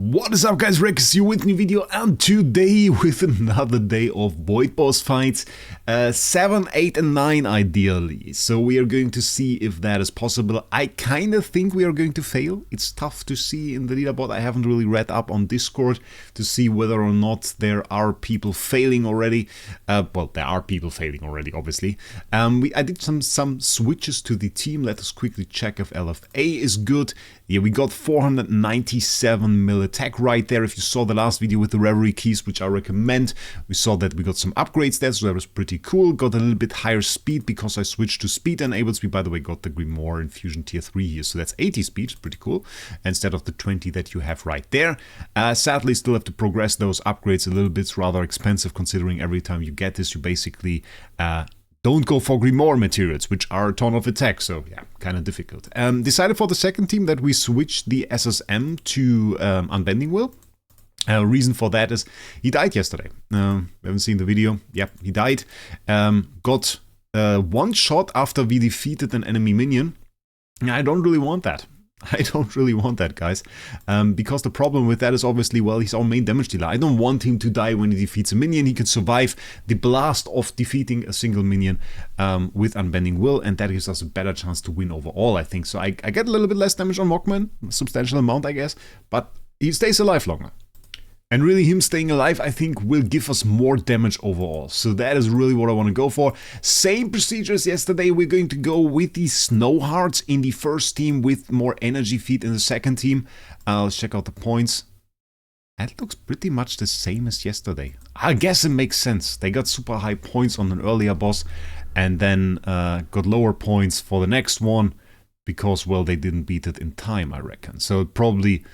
What is up guys, Wraec is here with a new video, and today with another day of Voidboss fights, 7, 8 and 9 ideally. So we are going to see if that is possible. I kind of think we are going to fail. It's tough to see in the leaderboard. I haven't really read up on Discord to see whether or not there are people failing already. Well, there are people failing already, obviously. I did some switches to the team. Let us quickly check if LFA is good. Yeah, we got 497 mil attack right there. If you saw the last video with the Reverie keys, which I recommend, we saw that we got some upgrades there, so that was pretty cool. Got a little bit higher speed because I switched to speed enables. We, by the way, got the Grimoire Infusion tier 3 here, so that's 80 speed, pretty cool, instead of the 20 that you have right there. Sadly, still have to progress those upgrades a little bit. It's rather expensive considering every time you get this, you basically don't go for Grimoire materials, which are a ton of attack, so yeah, kind of difficult. Decided for the second team that we switched the SSM to Unbending Will. Reason for that is he died yesterday. We haven't seen the video. Yep, he died. Got one shot after we defeated an enemy minion. I don't really want that. I don't really want that, guys, because the problem with that is obviously, well, he's our main damage dealer. I don't want him to die when he defeats a minion. He can survive the blast of defeating a single minion with Unbending Will, and that gives us a better chance to win overall, I think. So I get a little bit less damage on Mockman, a substantial amount, I guess, but he stays alive longer. And really, him staying alive, I think, will give us more damage overall. So that is really what I want to go for. Same procedure as yesterday. We're going to go with the Snow Hearts in the first team with more energy feed in the second team. Let's check out the points. That looks pretty much the same as yesterday. I guess it makes sense. They got super high points on an earlier boss and then got lower points for the next one because, well, they didn't beat it in time, I reckon. So it probably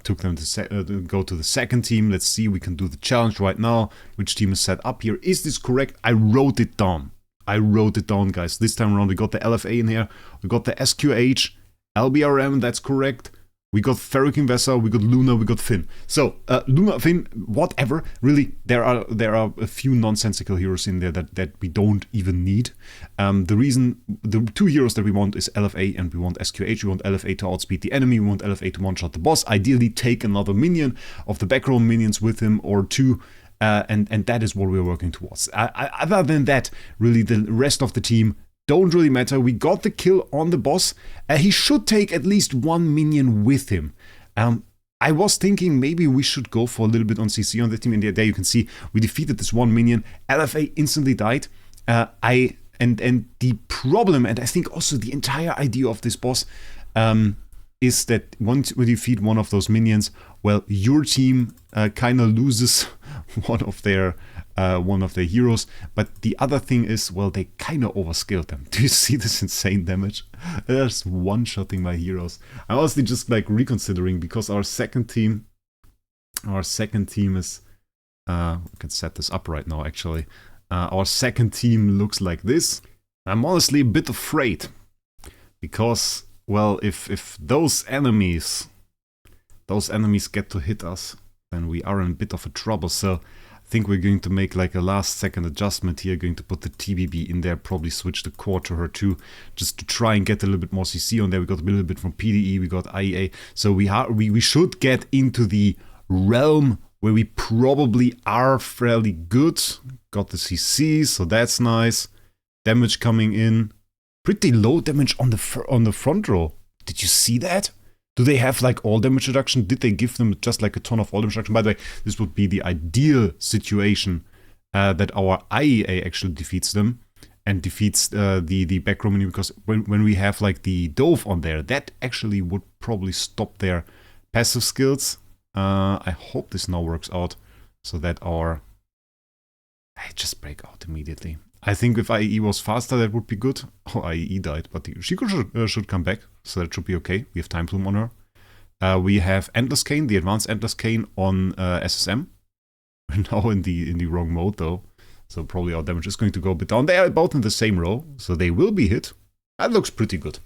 took them to go to the second team. Let's see, we can do the challenge right now. Which team is set up here? Is this correct? I wrote it down. I wrote it down, guys. This time around we got the LFA in here. We got the SQH, LBRM, that's correct. We got Ferric Investor, we got Luna, we got Finn. So, Luna, Finn, whatever. Really, there are a few nonsensical heroes in there that we don't even need. The two heroes that we want is LFA and we want SQH. We want LFA to outspeed the enemy, we want LFA to one-shot the boss. Ideally, take another minion of the back row minions with him or two. And that is what we're working towards. Other than that, really, the rest of the team don't really matter. We got the kill on the boss. He should take at least one minion with him. I was thinking maybe we should go for a little bit on CC on the team. And there you can see we defeated this one minion. LFA instantly died. And the problem, and I think also the entire idea of this boss, is that once we defeat one of those minions, well, your team kind of loses one of their heroes. But the other thing is, well, they kind of overskilled them. Do you see this insane damage? They're just one-shotting my heroes. I'm honestly just like reconsidering because our second team is, we can set this up right now actually. Our second team looks like this. I'm honestly a bit afraid because, well, if those enemies get to hit us, then we are in a bit of a trouble. So I think we're going to make like a last second adjustment here, going to put the TBB in there, probably switch the core to her too, just to try and get a little bit more CC on there. We got a little bit from PDE, we got IEA, so we should get into the realm where we probably are fairly good. Got the CC, so that's nice. Damage coming in, pretty low damage on the front row. Did you see that? Do they have like all damage reduction? Did they give them just like a ton of all damage reduction? By the way, this would be the ideal situation that our IEA actually defeats them and defeats the back row minion, because when we have like the Dove on there, that actually would probably stop their passive skills. I hope this now works out so that I just break out immediately. I think if IE was faster, that would be good. Oh, IE died, but she should come back, so that should be okay. We have Time Plume on her. We have Endless Cane, the advanced Endless Cane on SSM. We're now in the wrong mode though, so probably our damage is going to go a bit down. They are both in the same row, so they will be hit. That looks pretty good.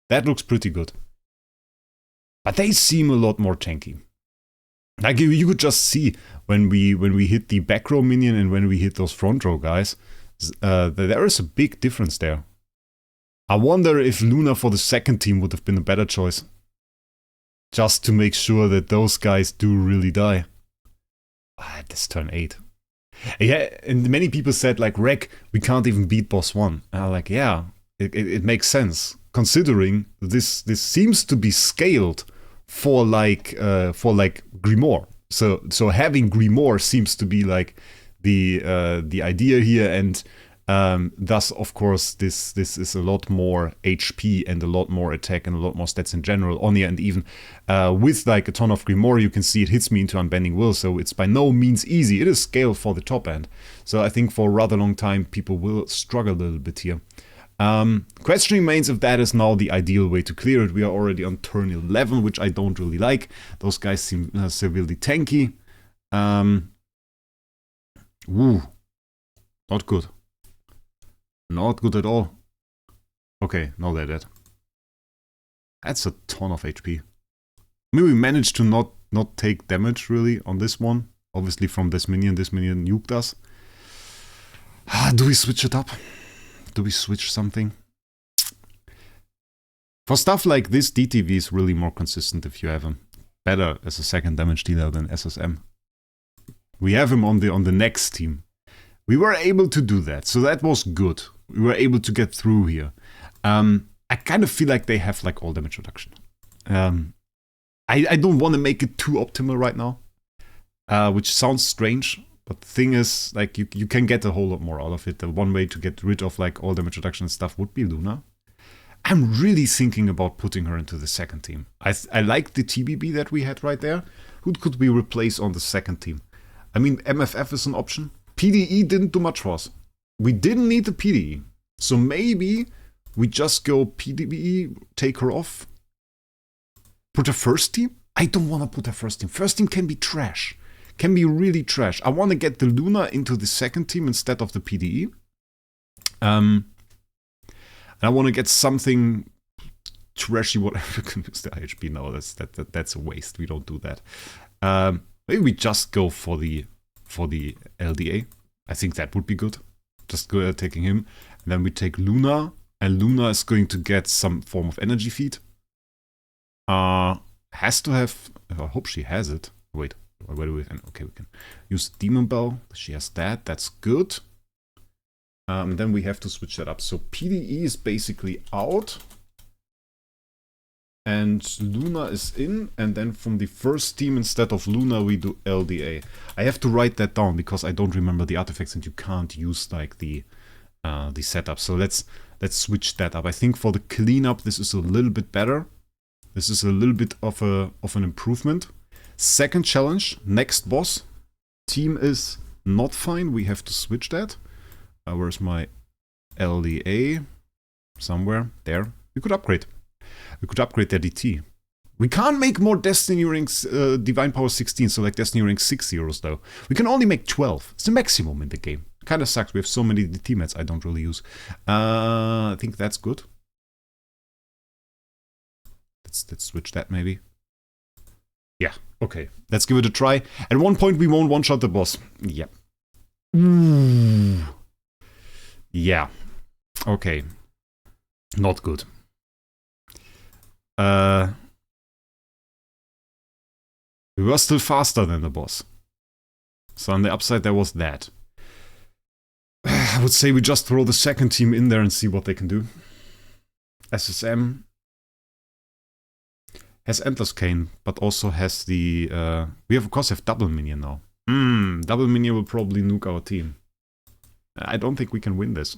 That looks pretty good. But they seem a lot more tanky. Like you could just see when we hit the back row minion and when we hit those front row guys. There is a big difference there. I wonder if Luna for the second team would have been a better choice. just to make sure that those guys do really die. Ah, this turn 8. Yeah, and many people said, like, Wraec, we can't even beat boss 1. And I'm like, yeah, it makes sense, considering this seems to be scaled for like Grimoire. So having Grimoire seems to be like the idea here, and thus, of course, this is a lot more HP and a lot more attack and a lot more stats in general on here. And even with like a ton of Grimoire, you can see it hits me into Unbending Will, so it's by no means easy. It is scaled for the top end. So I think for a rather long time, people will struggle a little bit here. Question remains if that is now the ideal way to clear it. We are already on turn 11, which I don't really like. Those guys seem severely tanky. Woo. Not good. Not good at all. Okay, now they're dead. That's a ton of HP. Maybe we managed to not take damage really on this one. Obviously from this minion nuked us. Do we switch it up? Do we switch something? For stuff like this, DTV is really more consistent if you have him. Better as a second damage dealer than SSM. We have him on the next team. We were able to do that, so that was good. We were able to get through here. I kind of feel like they have like all damage reduction. I don't want to make it too optimal right now, which sounds strange. But the thing is, like, you can get a whole lot more out of it. The one way to get rid of like all damage reduction and stuff would be Luna. I'm really thinking about putting her into the second team. I like the TBB that we had right there. Who could we replace on the second team? I mean, MFF is an option. PDE didn't do much for us. We didn't need the PDE. So maybe we just go PDE, take her off. Put a first team? I don't want to put a first team. First team can be trash. Can be really trash. I want to get the Luna into the second team instead of the PDE. And I want to get something trashy, whatever you can use the IHP. No, that's a waste. We don't do that. Maybe we just go for the LDA. I think that would be good. Just go ahead taking him. And then we take Luna. And Luna is going to get some form of energy feed. Has to have... I hope she has it. Wait. Where do we... Okay, we can use Demon Bow. She has that. That's good. Then we have to switch that up. So PDE is basically out. And Luna is in. And then from the first team, instead of Luna, we do LDA. I have to write that down because I don't remember the artifacts and you can't use like the setup. So let's switch that up. I think for the cleanup, this is a little bit better. This is a little bit of an improvement. Second challenge, next boss. Team is not fine. We have to switch that. Where's my LDA? Somewhere there. We could upgrade. We could upgrade their DT. We can't make more Destiny Rings Divine Power 16, so like Destiny Ring 6 heroes though. We can only make 12. It's the maximum in the game. Kinda sucks. We have so many DT mats I don't really use. I think that's good. Let's switch that maybe. Yeah, okay. Let's give it a try. At one point we won't one-shot the boss. Yep. Ooh. Yeah. Okay. Not good. We were still faster than the boss. So on the upside there was that. I would say we just throw the second team in there and see what they can do. SSM has Endless Cane, but also has the... we of course have Double Minion now. Double Minion will probably nuke our team. I don't think we can win this.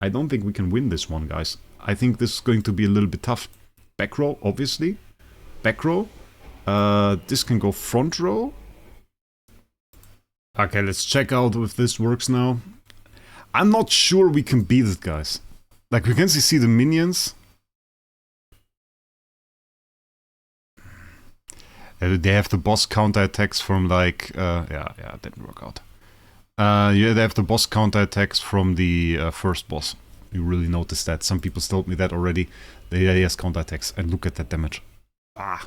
I don't think we can win this one, guys. I think this is going to be a little bit tough. Back row, obviously. Back row. This can go front row. Okay, let's check out if this works now. I'm not sure we can beat it, guys. Like, we can see the minions. They have the boss counter-attacks from like... yeah, it didn't work out. Yeah, they have the boss counter-attacks from the first boss. You really noticed that. Some people told me that already. He has counter-attacks. And look at that damage.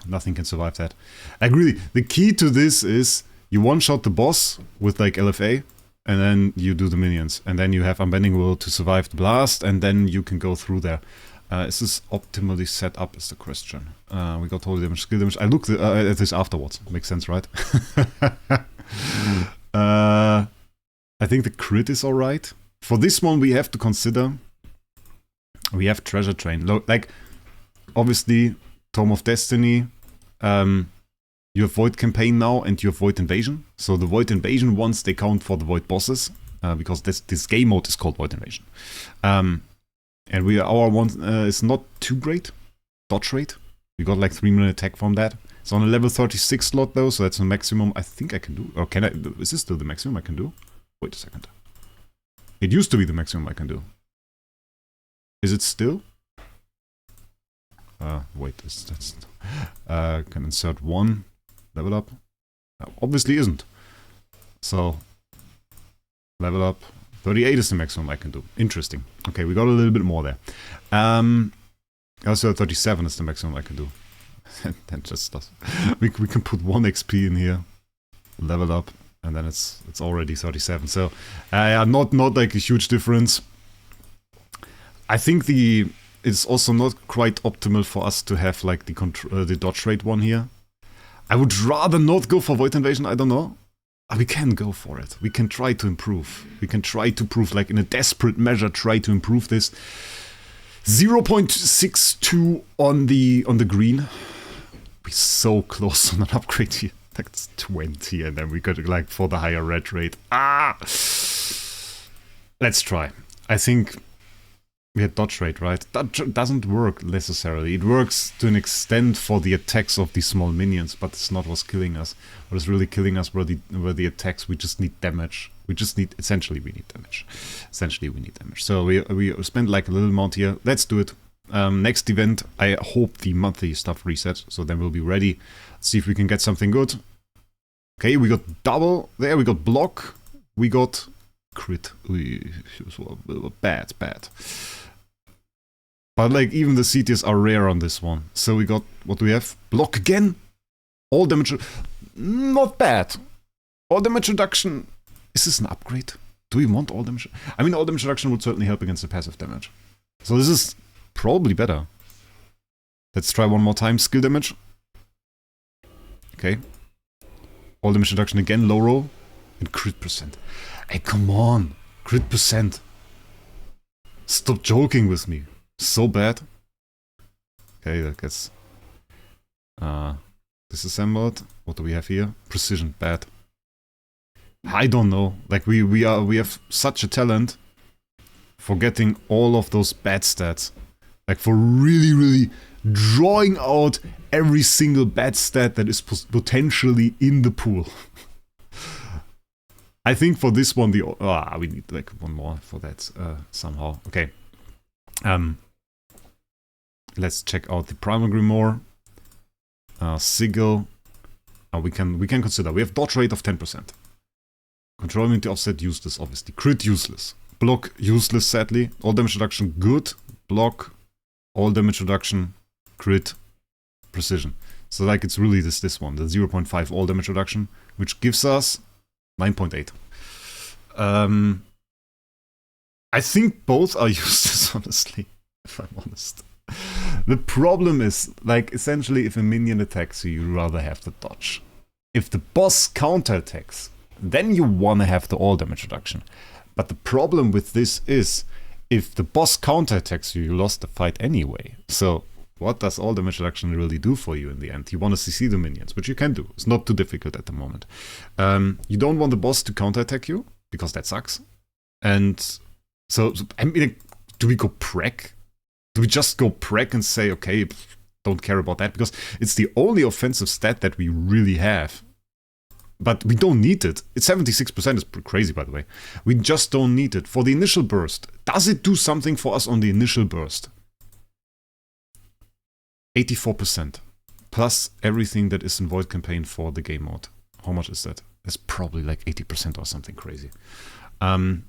Nothing can survive that. Like, really, the key to this is you one-shot the boss with like LFA. And then you do the minions. And then you have Unbending Will to survive the blast. And then you can go through there. Is this optimally set up is the question. We got holy damage, skill damage. I looked at this afterwards. Makes sense, right? I think the crit is alright. For this one, we have to consider... We have Treasure Train. Like, obviously, Tome of Destiny. You have Void Campaign now, and you have Void Invasion. So the Void Invasion ones, they count for the Void Bosses. Because this game mode is called Void Invasion. And our one is not too great. Dodge rate. We got like 3-minute attack from that. It's on a level 36 slot though, so that's the maximum I think I can do. Or can I? Is this still the maximum I can do? Wait a second. It used to be the maximum I can do. Is it still? Wait, that's... can insert 1. Level up. Obviously isn't. So... Level up. 38 is the maximum I can do. Interesting. Okay, we got a little bit more there. Also 37 is the maximum I can do. That just does. We can put 1 XP in here. Level up. And then it's already 37. So, yeah, not like a huge difference. I think it's also not quite optimal for us to have like the dodge rate one here. I would rather not go for Void Invasion, I don't know. We can go for it. We can try to improve. We can try to prove, like in a desperate measure, try to improve this. 0.62 on the green. We're so close on an upgrade here. That's 20, and then we got like for the higher red rate. Let's try. I think we had dodge rate, right? That doesn't work necessarily. It works to an extent for the attacks of these small minions, but it's not what's killing us. What is really killing us were the attacks. We just need damage. Essentially we need damage. So we spent like a little amount here. Let's do it. Next event, I hope the monthly stuff resets, so then we'll be ready. Let's see if we can get something good. Okay, we got double there, we got block, we got crit. Bad. But like even the CTs are rare on this one. So we got, what do we have? Block again? All damage, not bad. All damage reduction, is this an upgrade? Do we want all damage? I mean, all damage reduction would certainly help against the passive damage. So this is probably better. Let's try one more time. Skill damage. Okay. All damage reduction again, low roll. And crit percent. Hey, come on. Crit percent. Stop joking with me. So bad. Okay, that gets... disassembled. What do we have here? Precision. Bad. I don't know. Like, we have such a talent for getting all of those bad stats. Like for really drawing out every single bad stat that is potentially in the pool. I think for this one, we need like one more for that somehow. Okay. Let's check out the Primal Grimoire. Sigil. We can consider. We have dodge rate of 10%. Control immunity offset useless, obviously. Crit useless. Block useless, sadly. All damage reduction good. Block. All damage reduction, crit, precision. So like it's really this one, the 0.5 all damage reduction, which gives us 9.8. I think both are useless, honestly, if I'm honest. The problem is, like, essentially if a minion attacks you, you'd rather have the dodge. If the boss counterattacks, then you want to have the all damage reduction. But the problem with this is, if the boss counterattacks you, you lost the fight anyway. So, what does all damage reduction really do for you in the end? You want to CC the minions, which you can do. It's not too difficult at the moment. You don't want the boss to counterattack you, because that sucks. And so I mean, do we go prec? Do we just go prec and say, okay, don't care about that? Because it's the only offensive stat that we really have. But we don't need it. It's 76% is crazy, by the way. We just don't need it. For the initial burst, does it do something for us on the initial burst? 84%. Plus everything that is in Void Campaign for the game mode. How much is that? It's probably like 80% or something crazy. Not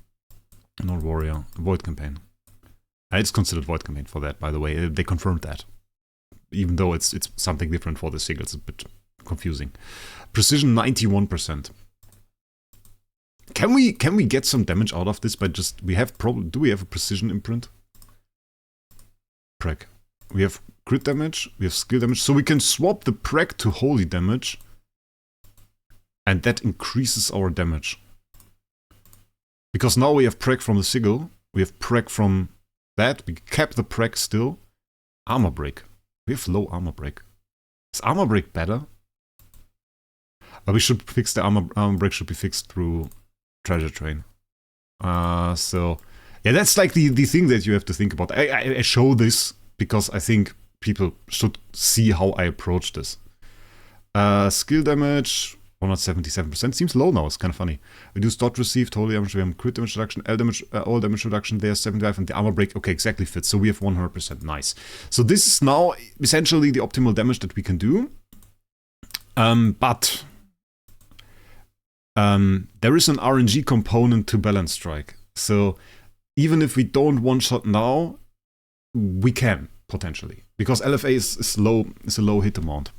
Warrior. Void Campaign. It's considered Void Campaign for that, by the way. They confirmed that. Even though it's something different for the Sigil. It's a bit confusing. Precision 91%. Can we get some damage out of this by just do we have a precision imprint? prec. We have crit damage, we have skill damage, so we can swap the prec to holy damage, and that increases our damage. Because now we have prec from the sigil, we have prec from that, we kept the prec still. Armor break. We have low armor break. Is armor break better? But we should fix the armor break should be fixed through treasure train. So yeah, that's like the thing that you have to think about. I show this because I think people should see how I approach this. Skill damage, 177%. Seems low now, it's kind of funny. Reduce dot received, holy damage, we have crit damage reduction, L damage, all damage reduction, there's 75, and the armor break, okay, exactly fits. So we have 100%, nice. So this is now essentially the optimal damage that we can do. But there is an RNG component to balance strike. So even if we don't one-shot now, we can, potentially. Because LFA is a low hit amount.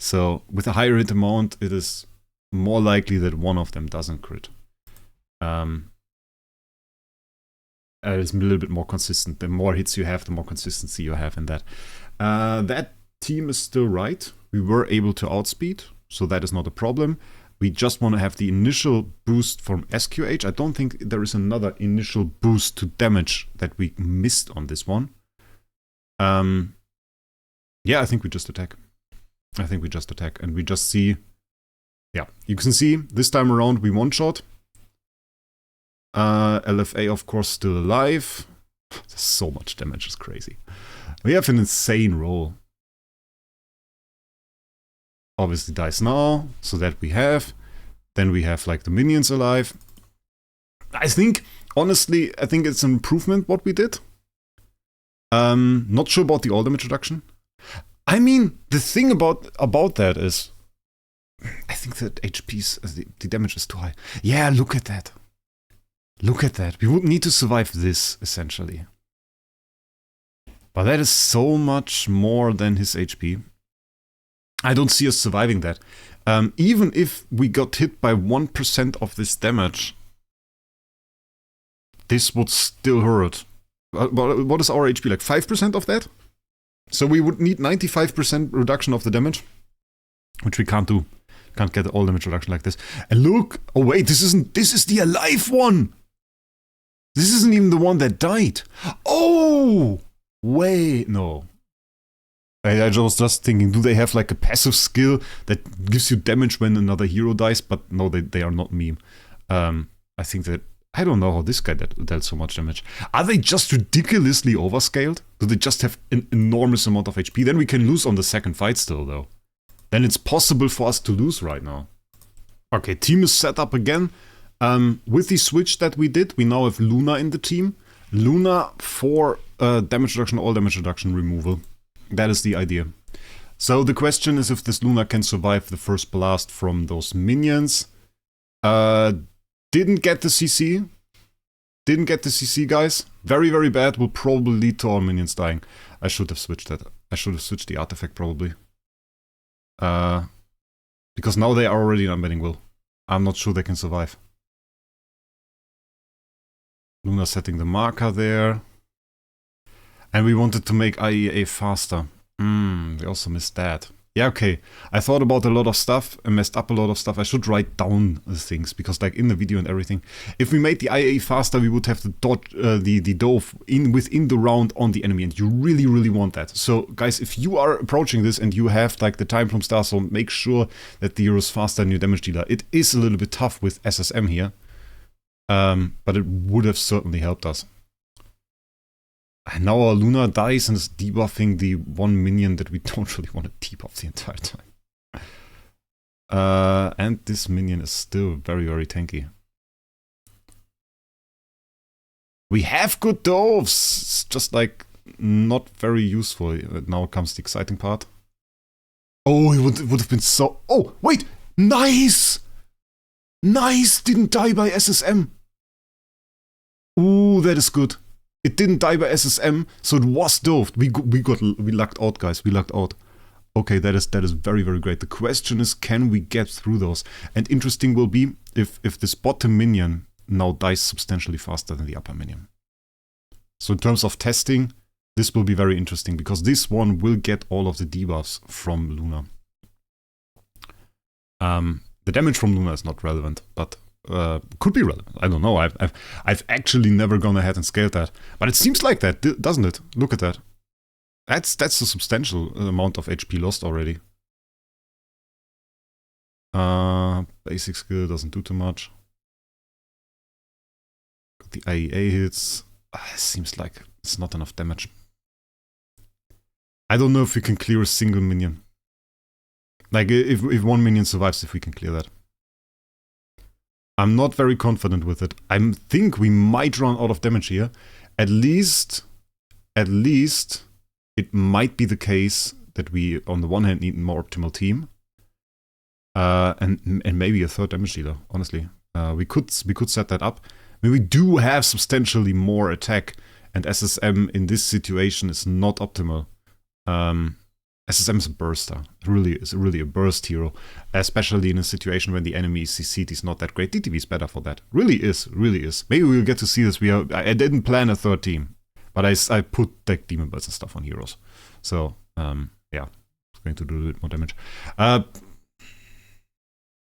So with a higher hit amount, it is more likely that one of them doesn't crit. It's a little bit more consistent. The more hits you have, the more consistency you have in that. That team is still right. We were able to outspeed, so that is not a problem. We just want to have the initial boost from SQH. I don't think there is another initial boost to damage that we missed on this one. Yeah, I think we just attack. And we just see, yeah, you can see this time around we one-shot. LFA, of course, still alive. There's so much damage, it's crazy. We have an insane roll. Obviously dies now, so that we have. Then we have like the minions alive. I think, honestly, I think it's an improvement what we did. Not sure about the all damage reduction. I mean, the thing about that is, I think that HP's, the damage is too high. Yeah, look at that. Look at that. We would need to survive this, essentially. But that is so much more than his HP. I don't see us surviving that. Even if we got hit by 1% of this damage, this would still hurt. What is our HP, like 5% of that? So we would need 95% reduction of the damage, which we can't do. Can't get all damage reduction like this. And look, oh wait, this is the alive one! This isn't even the one that died. Oh! Wait, no. I was just thinking, do they have like a passive skill that gives you damage when another hero dies? But no, they are not meme. I think that, I don't know how this guy dealt so much damage. Are they just ridiculously overscaled? Do they just have an enormous amount of HP? Then we can lose on the second fight still, though. Then it's possible for us to lose right now. Okay, team is set up again. With the switch that we did, we now have Luna in the team. Luna for damage reduction, all damage reduction removal. That is the idea. So the question is if this Luna can survive the first blast from those minions. Didn't get the CC. Didn't get the CC, guys. Very, very bad. Will probably lead to our minions dying. I should have switched that. I should have switched the artifact, probably. Because now they are already in unbending will. I'm not sure they can survive. Luna setting the marker there. And we wanted to make IEA faster. We also missed that. Yeah, okay. I thought about a lot of stuff and messed up a lot of stuff. I should write down the things, because like in the video and everything, if we made the IEA faster, we would have the dove within the round on the enemy, and you really, really want that. So guys, if you are approaching this and you have like the time from Starzone, make sure that the hero is faster than your damage dealer. It is a little bit tough with SSM here, but it would have certainly helped us. And now our Luna dies and is debuffing the one minion that we don't really want to debuff the entire time. And this minion is still very, very tanky. We have good doves! It's just like not very useful. Now comes the exciting part. Oh, it would have been so... Oh, wait! Nice! Nice! Didn't die by SSM. Ooh, that is good. It didn't die by SSM, so it was doved. We lucked out, guys. We lucked out. Okay, that is very, very great. The question is, can we get through those? And interesting will be if this bottom minion now dies substantially faster than the upper minion. So in terms of testing, This will be very interesting because this one will get all of the debuffs from Luna. The damage from Luna is not relevant, but could be relevant. I don't know. I've actually never gone ahead and scaled that, but it seems like that, doesn't it? Look at that. That's a substantial amount of HP lost already. Basic skill doesn't do too much. Got the IEA hits. Seems like it's not enough damage. I don't know if we can clear a single minion. Like, if one minion survives, if we can clear that. I'm not very confident with it. I think we might run out of damage here. At least, it might be the case that we, on the one hand, need a more optimal team. And maybe a third damage dealer, honestly. We could set that up. I mean, we do have substantially more attack, and SSM in this situation is not optimal. SSM is a burster. It really is really a burst hero, especially in a situation when the enemy CC'd is not that great. DTV is better for that. Really is. Maybe we'll get to see this. I didn't plan a third team, but I put like demon birds and stuff on heroes. So yeah, it's going to do a bit more damage.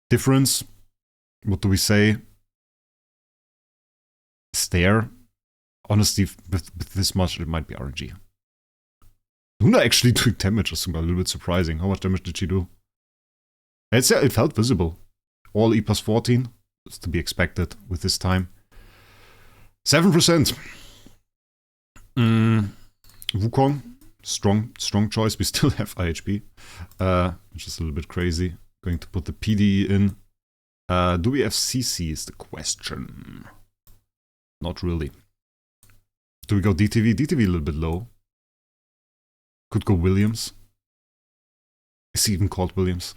Difference. What do we say? Is there? Honestly, with this much, it might be RNG. Luna actually doing damage is a little bit surprising. How much damage did she do? It felt visible. All E plus 14. It's to be expected with this time. 7%. Wukong. Strong choice. We still have IHP. Which is a little bit crazy. Going to put the PDE in. Do we have CC is the question. Not really. Do we go DTV? DTV a little bit low. Could go Williams. Is he even called Williams?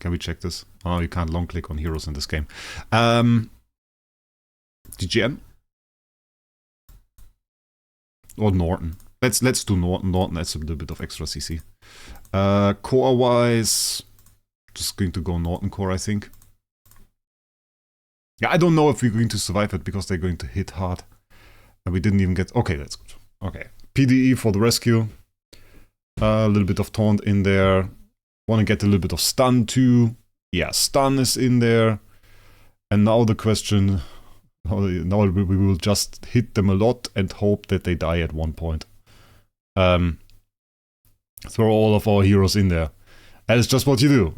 Can we check this? Oh, you can't long click on heroes in this game. DGN? Or Norton. Let's do Norton. Norton adds a little bit of extra CC. Core wise, just going to go Norton core, I think. Yeah, I don't know if we're going to survive it because they're going to hit hard. And we didn't even get... Okay, that's good. Okay. PDE for the rescue. A little bit of taunt in there. Want to get a little bit of stun too. Yeah, stun is in there. And now the question... Now we will just hit them a lot and hope that they die at one point. Throw all of our heroes in there. That is just what you do.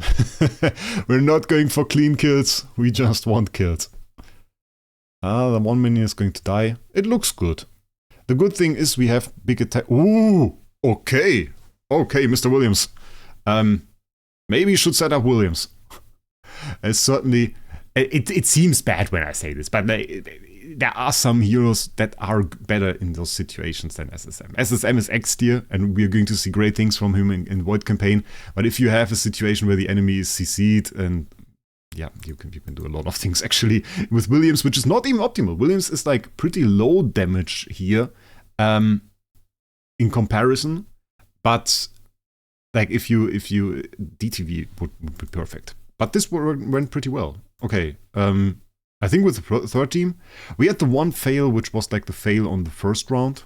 We're not going for clean kills. We just want kills. The one minion is going to die. It looks good. The good thing is we have big attack. Ooh! Okay! Okay, Mr. Williams. Maybe you should set up Williams. It's certainly... It seems bad when I say this, but there are some heroes that are better in those situations than SSM. SSM is X tier, and we're going to see great things from him in Void campaign. But if you have a situation where the enemy is CC'd, and yeah, you can do a lot of things actually with Williams, which is not even optimal. Williams is like pretty low damage here in comparison, but like if you DTV would be perfect. But this went pretty well. Okay, I think with the third team, we had the one fail, which was like the fail on the first round.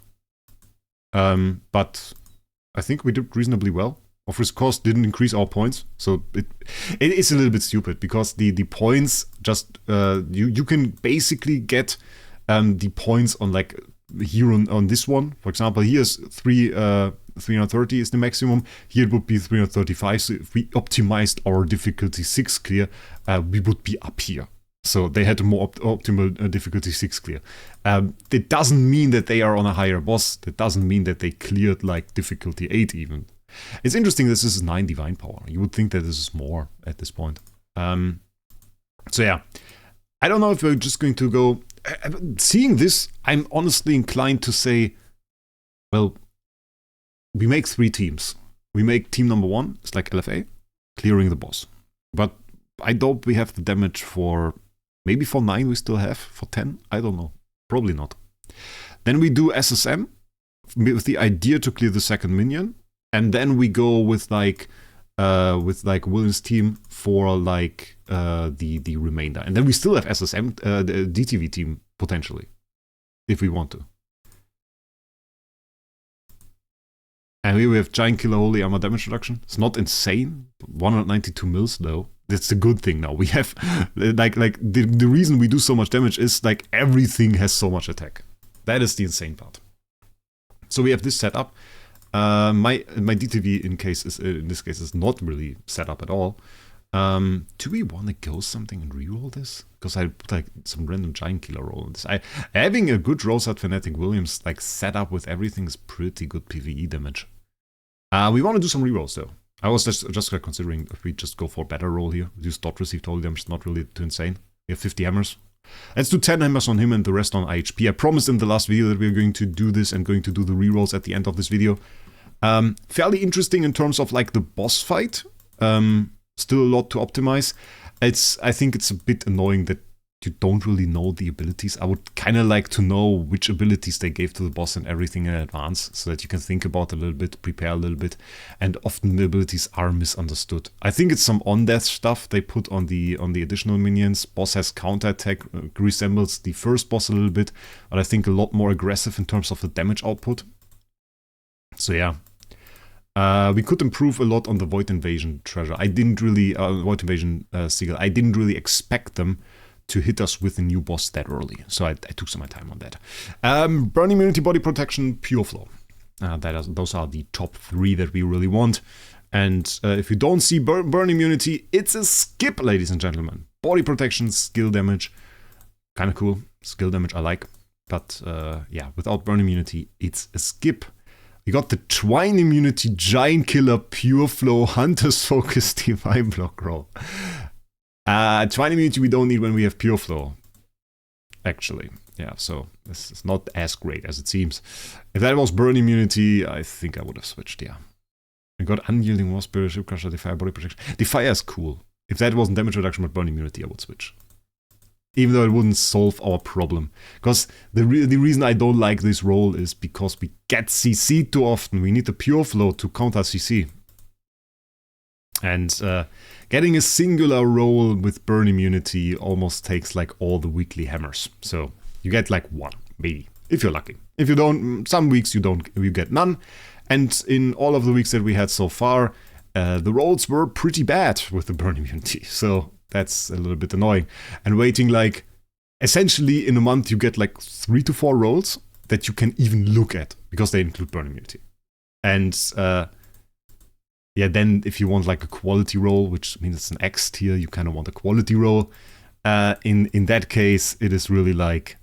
But I think we did reasonably well. Of course, didn't increase our points, so it is a little bit stupid because the points just you can basically get the points on like here on this one. For example, here's 330 is the maximum. Here it would be 335. So if we optimized our difficulty 6 clear, we would be up here. So they had a more optimal difficulty 6 clear. It doesn't mean that they are on a higher boss. That doesn't mean that they cleared like difficulty 8 even. It's interesting this is 9 divine power. You would think that this is more at this point. So yeah, I don't know if we're just going to go... Seeing this, I'm honestly inclined to say, well, we make 3 teams. We make team number 1, it's like LFA, clearing the boss. But I doubt we have the damage for... Maybe for 9 we still have, for 10, I don't know. Probably not. Then we do SSM, with the idea to clear the second minion. And then we go with like Williams' team for like the remainder. And then we still have SSM, the DTV team, potentially. If we want to. And here we have Giant Killer Holy Armor damage reduction. It's not insane. 192 mils though. That's the good thing now. We have, the reason we do so much damage is, like, everything has so much attack. That is the insane part. So we have this set up. My DTV in this case is not really set up at all. Do we want to go something and reroll this? Because I put like some random Giant Killer roll on this. Having a good Rosehart Fanatic Williams like set up with everything is pretty good PvE damage. We want to do some rerolls though. I was just considering if we just go for a better roll here. Use dot received holy damage, not really too insane. We have 50 hammers. Let's do 10 hammers on him and the rest on IHP. I promised in the last video that we are going to do this and going to do the rerolls at the end of this video. Fairly interesting in terms of like the boss fight. Still a lot to optimize. I think it's a bit annoying that you don't really know the abilities. I would kind of like to know which abilities they gave to the boss and everything in advance, so that you can think about a little bit, prepare a little bit, and often the abilities are misunderstood. I think it's some on-death stuff they put on the additional minions. Boss has counterattack, resembles the first boss a little bit, but I think a lot more aggressive in terms of the damage output. So yeah. We could improve a lot on the Void Invasion treasure. I didn't really, Void Invasion Sigil, I didn't really expect them to hit us with a new boss that early. So I took some time on that. Burn Immunity, Body Protection, Pure Flow. Those are the top 3 that we really want. And if you don't see Burn Immunity, it's a skip, ladies and gentlemen. Body Protection, skill damage, kind of cool. Skill damage I like. But yeah, without Burn Immunity, it's a skip. We got the Twine Immunity, Giant Killer, Pure Flow, Hunter's Focus, Divine Block roll. Twine Immunity we don't need when we have Pure Flow. Actually, yeah, so this is not as great as it seems. If that was Burn Immunity, I think I would have switched, yeah. We got Unyielding War Spirit, Ship Crusher, Defire, Body Protection. Defire is cool. If that wasn't damage reduction but Burn Immunity, I would switch. Even though it wouldn't solve our problem. Because the reason I don't like this roll is because we get CC'd too often. We need the Pure Flow to counter CC. And getting a singular roll with Burn Immunity almost takes like all the weekly hammers. So you get like 1, maybe, if you're lucky. If you don't, some weeks you get none. And in all of the weeks that we had so far, the rolls were pretty bad with the Burn Immunity. So that's a little bit annoying. And waiting like, essentially in a month you get like 3 to 4 rolls that you can even look at, because they include Burn Immunity. And yeah, then if you want like a quality roll, which means it's an X tier, you kind of want a quality roll. In that case, it is really like,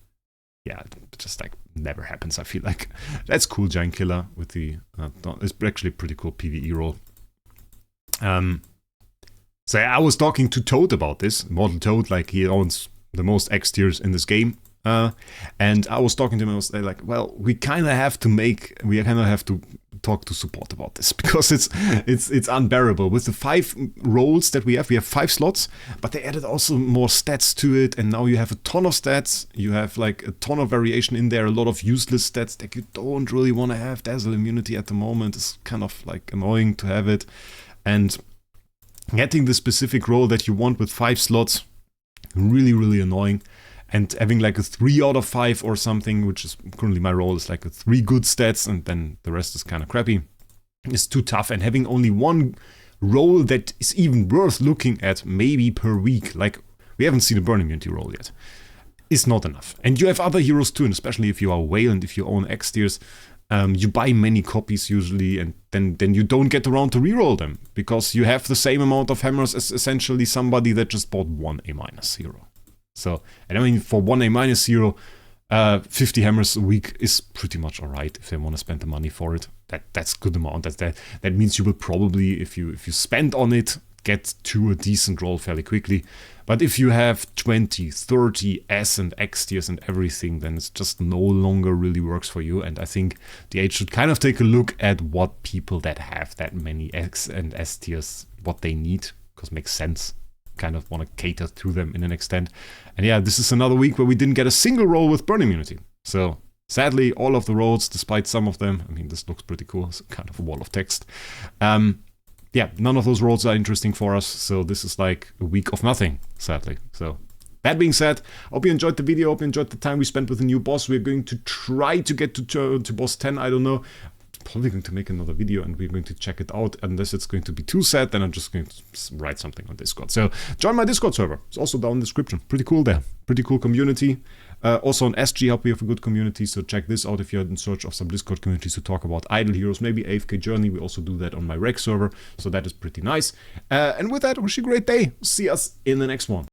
yeah, it just like never happens, I feel like. That's cool, Giant Killer with the, it's actually a pretty cool PvE roll. So I was talking to Toad about this, Mortal Toad, like he owns the most X tiers in this game. And I was talking to him, I was like, well, we kind of have to talk to support about this, because it's unbearable. With the 5 rolls that we have 5 slots, but they added also more stats to it, and now you have a ton of stats, you have like a ton of variation in there, a lot of useless stats that you don't really want to have. Dazzle Immunity at the moment is kind of like annoying to have it, and getting the specific roll that you want with 5 slots, really, really annoying. And having like a 3 out of 5 or something, which is currently my roll, is like a 3 good stats and then the rest is kind of crappy, is too tough. And having only 1 roll that is even worth looking at maybe per week, like we haven't seen a Burn Immunity roll yet, is not enough. And you have other heroes too, and especially if you are a whale and if you own X tiers, you buy many copies usually, and then you don't get around to reroll them, because you have the same amount of hammers as essentially somebody that just bought 1 A- hero. So, and I mean, for 1 A- hero, 50 hammers a week is pretty much alright if they want to spend the money for it. That's good amount. That means you will probably, if you spend on it, get to a decent roll fairly quickly. But if you have 20, 30 S and X tiers and everything, then it's just no longer really works for you. And I think the age should kind of take a look at what people that have that many X and S tiers, what they need, because it makes sense. Kind of want to cater to them in an extent. And yeah, this is another week where we didn't get a single roll with Burn Immunity. So sadly, all of the rolls, despite some of them, I mean, this looks pretty cool. It's kind of a wall of text. Yeah, none of those rolls are interesting for us. So this is like a week of nothing, sadly. So that being said, hope you enjoyed the video. Hope you enjoyed the time we spent with the new boss. We're going to try to get to boss 10. I don't know. probably going to make another video and we're going to check it out. Unless it's going to be too sad, then I'm just going to write something on Discord. So join my Discord server. It's also down in the description. Pretty cool there. Pretty cool community. Also on SG Hub we have a good community, so check this out if you're in search of some Discord communities to talk about idle heroes, maybe AFK Journey. We also do that on my Wraec server, so that is pretty nice. And with that, I wish you a great day. See us in the next one.